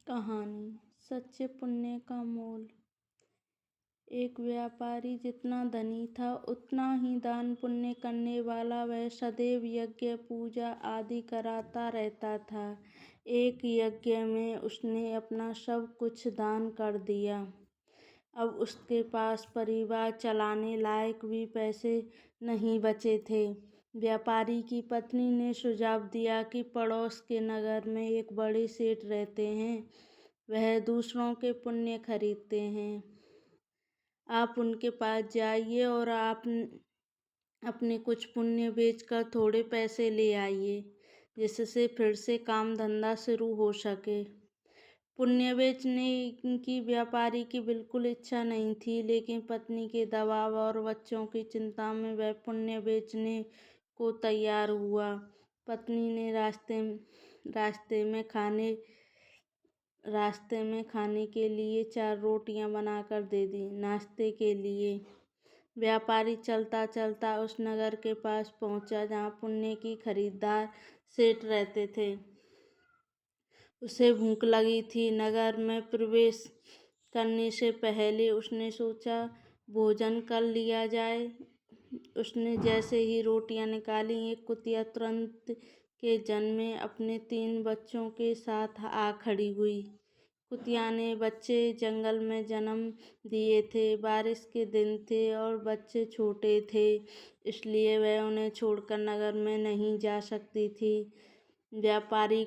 कहानी सच्चे पुण्य का मोल। एक व्यापारी जितना धनी था उतना ही दान पुण्य करने वाला। वह सदैव यज्ञ पूजा आदि कराता रहता था। एक यज्ञ में उसने अपना सब कुछ दान कर दिया। अब उसके पास परिवार चलाने लायक भी पैसे नहीं बचे थे। व्यापारी की पत्नी ने सुझाव दिया कि पड़ोस के नगर में एक बड़े सेठ रहते हैं। वह दूसरों के पुण्य खरीदते हैं। आप उनके पास जाइए और आप अपने कुछ पुण्य बेचकर थोड़े पैसे ले आइए, जिससे फिर से काम धंधा शुरू हो सके। पुण्य बेचने की व्यापारी की बिल्कुल इच्छा नहीं थी, लेकिन पत्नी के दबाव और बच्चों की चिंता में वह पुण्य बेचने को तैयार हुआ। पत्नी ने रास्ते में खाने के लिए 4 रोटियां बनाकर दे दी, नाश्ते के लिए। व्यापारी चलता चलता उस नगर के पास पहुंचा जहां पुण्य की खरीदार सेठ रहते थे। उसे भूख लगी थी। नगर में प्रवेश करने से पहले उसने सोचा भोजन कर लिया जाए। उसने जैसे ही रोटियां निकाली, एक कुतिया तुरंत के जन्मे अपने 3 बच्चों के साथ आ खड़ी हुई। कुतिया ने बच्चे जंगल में जन्म दिए थे। बारिश के दिन थे और बच्चे छोटे थे, इसलिए वह उन्हें छोड़कर नगर में नहीं जा सकती थी। व्यापारी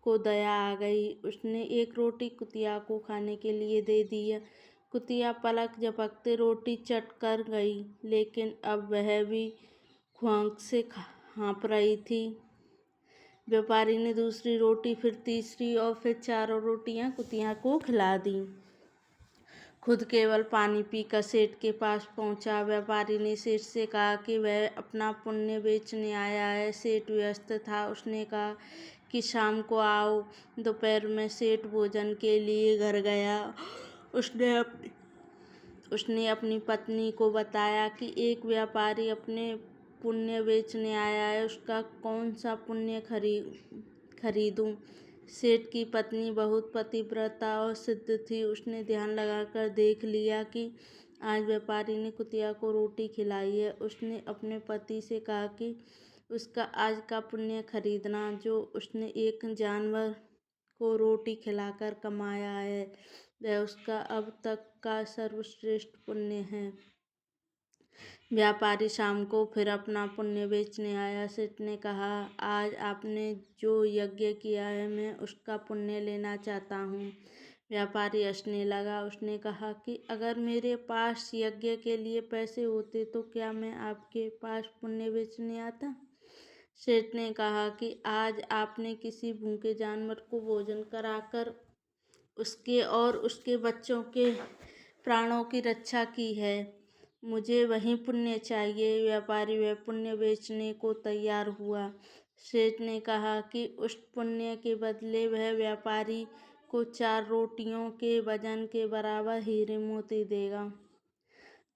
को दया आ गई। उसने एक रोटी कुतिया को खाने के लिए दे दी। कुतिया पलक झपकते रोटी चट कर गई, लेकिन अब वह भी ख्वाक से हाँफ रही थी। व्यापारी ने दूसरी रोटी, फिर तीसरी और फिर 4 रोटियां कुतिया को खिला दी। खुद केवल पानी पीकर सेठ के पास पहुंचा। व्यापारी ने सेठ से कहा कि वह अपना पुण्य बेचने आया है। सेठ व्यस्त था। उसने कहा कि शाम को आओ। दोपहर में सेठ भोजन के लिए घर गया। उसने अपनी पत्नी को बताया कि एक व्यापारी अपने पुण्य बेचने आया है, उसका कौन सा पुण्य खरीदूं। सेठ की पत्नी बहुत पतिव्रता और सिद्ध थी। उसने ध्यान लगाकर देख लिया कि आज व्यापारी ने कुतिया को रोटी खिलाई है। उसने अपने पति से कहा कि उसका आज का पुण्य खरीदना, जो उसने एक जानवर को रोटी खिलाकर कमाया है, वह उसका अब तक का सर्वश्रेष्ठ पुण्य है। व्यापारी शाम को फिर अपना पुण्य बेचने आया। सेठ ने कहा, आज आपने जो यज्ञ किया है, मैं उसका पुण्य लेना चाहता हूँ। व्यापारी हंसने लगा। उसने कहा कि अगर मेरे पास यज्ञ के लिए पैसे होते तो क्या मैं आपके पास पुण्य बेचने आता। सेठ ने कहा कि आज आपने किसी भूखे जानवर को भोजन कराकर उसके और उसके बच्चों के प्राणों की रक्षा की है। मुझे वही पुण्य चाहिए। व्यापारी वह पुण्य बेचने को तैयार हुआ। सेठ ने कहा कि उस पुण्य के बदले वह व्यापारी को 4 रोटियों के वजन के बराबर हीरे मोती देगा।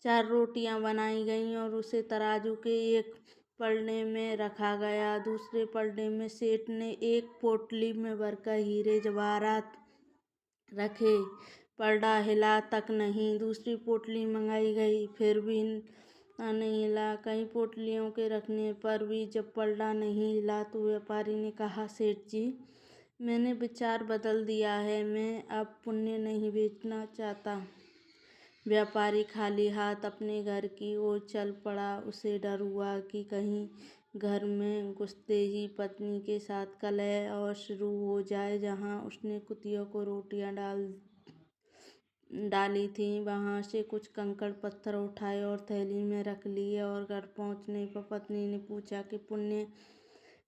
4 रोटियां बनाई गईं और उसे तराजू के एक पलड़े में रखा गया। दूसरे पलड़े में सेठ ने एक पोटली में भरकर हीरे जवाहरात रखे। पलड़ा हिला तक नहीं। दूसरी पोटली मंगाई गई, फिर भी नहीं हिला। कई पोटलियों के रखने पर भी जब पलड़ा नहीं हिला तो व्यापारी ने कहा, सेठ जी, मैंने विचार बदल दिया है। मैं अब पुण्य नहीं बेचना चाहता। व्यापारी खाली हाथ अपने घर की ओर चल पड़ा। उसे डर हुआ कि कहीं घर में घुसते ही पत्नी के साथ कलह और शुरू हो जाए। जहाँ उसने कुतिया को रोटियां डाली थी, वहां से कुछ कंकड़ पत्थर उठाए और थैली में रख लिए। और घर पहुंचने पर पत्नी ने पूछा कि पुण्य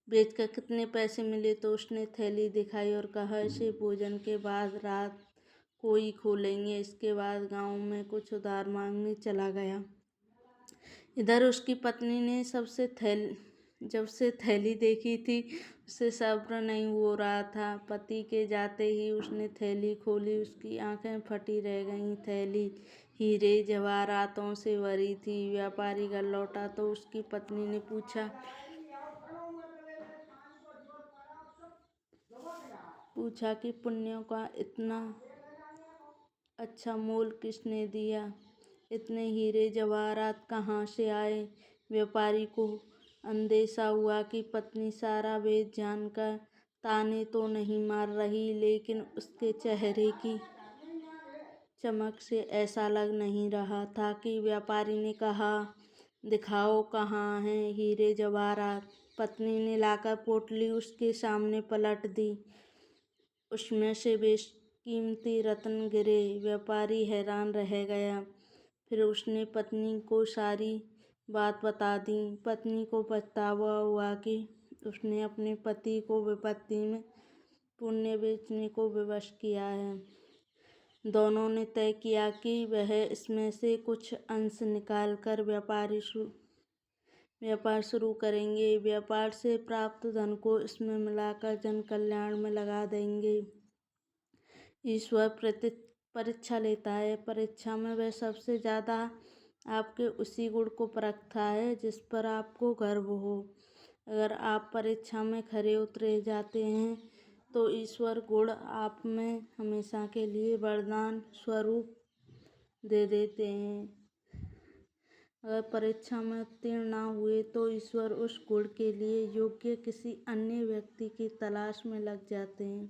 बेचकर कितने पैसे मिले, तो उसने थैली दिखाई और कहा, इसे भोजन के बाद रात को ही खोलेंगे। इसके बाद गांव में कुछ उधार मांगने चला गया। इधर उसकी पत्नी ने जब से थैली देखी थी, उसे सब्र नहीं हो रहा था। पति के जाते ही उसने थैली खोली। उसकी आंखें फटी रह गईं। थैली हीरे जवाहरातों से भरी थी। व्यापारी घर लौटा तो उसकी पत्नी ने पूछा, पूछा कि पुण्यों का इतना अच्छा मोल किसने दिया, इतने हीरे जवाहरात कहाँ से आए। व्यापारी को अंदेशा हुआ कि पत्नी सारा भेद जानकर ताने तो नहीं मार रही, लेकिन उसके चेहरे की चमक से ऐसा लग नहीं रहा था। कि व्यापारी ने कहा, दिखाओ कहाँ हैं हीरे जवाहरात। पत्नी ने लाकर पोटली उसके सामने पलट दी। उसमें से बेशकीमती रत्न गिरे। व्यापारी हैरान रह गया। फिर उसने पत्नी को सारी बात बता दी। पत्नी को पछतावा हुआ कि उसने अपने पति को विपत्ति में पुण्य बेचने को विवश किया है। दोनों ने तय किया कि वह इसमें से कुछ अंश निकालकर व्यापार शुरू करेंगे। व्यापार से प्राप्त धन को इसमें मिलाकर जन कल्याण में लगा देंगे। ईश्वर परीक्षा लेता है। परीक्षा में वह सबसे ज़्यादा आपके उसी गुण को परखता है जिस पर आपको गर्व हो। अगर आप परीक्षा में खरे उतरे जाते हैं तो ईश्वर गुण आप में हमेशा के लिए वरदान स्वरूप दे देते हैं। अगर परीक्षा में उत्तीर्ण ना हुए तो ईश्वर उस गुण के लिए योग्य किसी अन्य व्यक्ति की तलाश में लग जाते हैं।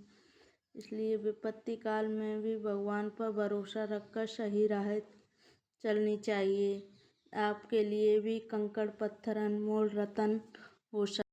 इसलिए विपत्ति काल में भी भगवान पर भरोसा रखकर सही राह चलनी चाहिए। आपके लिए भी कंकड़ पत्थर अनमोल रत्न हो सकते